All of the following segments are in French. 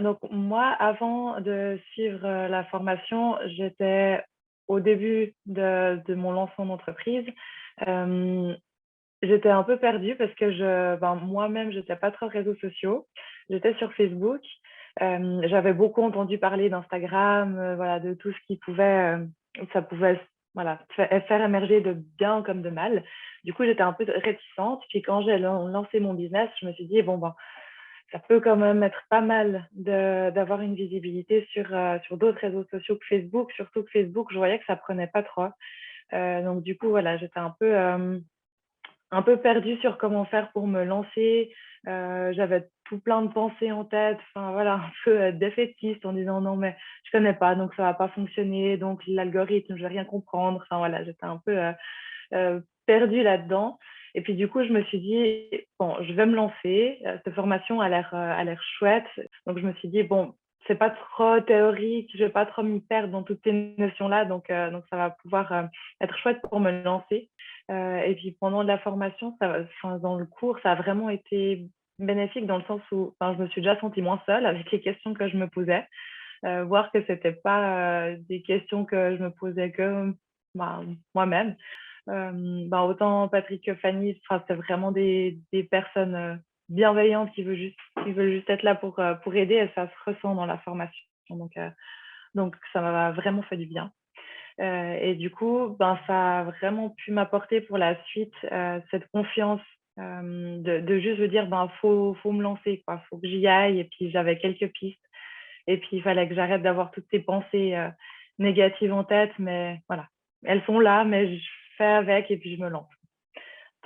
Donc moi, avant de suivre, la formation, j'étais au début de mon lancement d'entreprise. Hem, J'étais un peu perdue parce que moi-même, j'étais pas trop réseaux sociaux. J'étais sur Facebook. J'avais beaucoup entendu parler d'Instagram, voilà, de tout ce qui pouvait, ça pouvait voilà, faire émerger de bien comme de mal. Du coup, j'étais un peu réticente. Puis quand j'ai lancé mon business, je me suis dit: «Bon, ben, ça peut quand même être pas mal d'avoir une visibilité sur d'autres réseaux sociaux que Facebook, surtout que Facebook, je voyais que ça prenait pas trop. Donc du coup, voilà, j'étais un peu perdue sur comment faire pour me lancer. J'avais tout plein de pensées en tête, enfin voilà, un peu défaitiste en disant non, mais je connais pas, donc ça va pas fonctionner, donc l'algorithme, je vais rien comprendre. Enfin voilà, j'étais un peu perdue là-dedans. Et puis du coup, je me suis dit, bon, je vais me lancer. Cette formation a l'air chouette. Donc je me suis dit, bon, c'est pas trop théorique, je vais pas trop m'y perdre dans toutes ces notions-là, donc ça va pouvoir être chouette pour me lancer. Et puis pendant la formation, enfin, dans le cours, ça a vraiment été bénéfique dans le sens où enfin, je me suis déjà sentie moins seule avec les questions que je me posais, voir que c'était pas des questions que je me posais que bah, moi-même. Ben, autant Patrick que Fanny, enfin, c'est vraiment des personnes bienveillantes qui veulent juste être là pour aider et ça se ressent dans la formation. Donc ça m'a vraiment fait du bien. Et du coup, ben, ça a vraiment pu m'apporter pour la suite cette confiance de juste me dire, ben, faut me lancer, quoi. Faut que j'y aille. Et puis j'avais quelques pistes. Et puis il fallait que j'arrête d'avoir toutes ces pensées négatives en tête. Mais voilà, elles sont là, mais je fais avec et puis je me lance.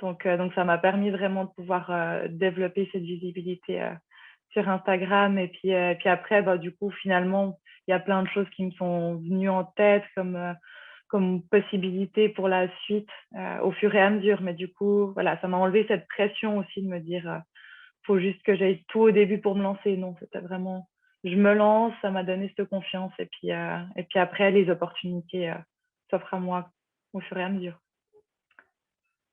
Donc ça m'a permis vraiment de pouvoir développer cette visibilité sur Instagram. Et puis après, bah, du coup, finalement, il y a plein de choses qui me sont venues en tête comme possibilité pour la suite au fur et à mesure. Mais du coup, voilà, ça m'a enlevé cette pression aussi de me dire, faut juste que j'aille tout au début pour me lancer. Non, c'était vraiment, je me lance, ça m'a donné cette confiance. Et puis après, les opportunités s'offrent à moi au fur et à mesure.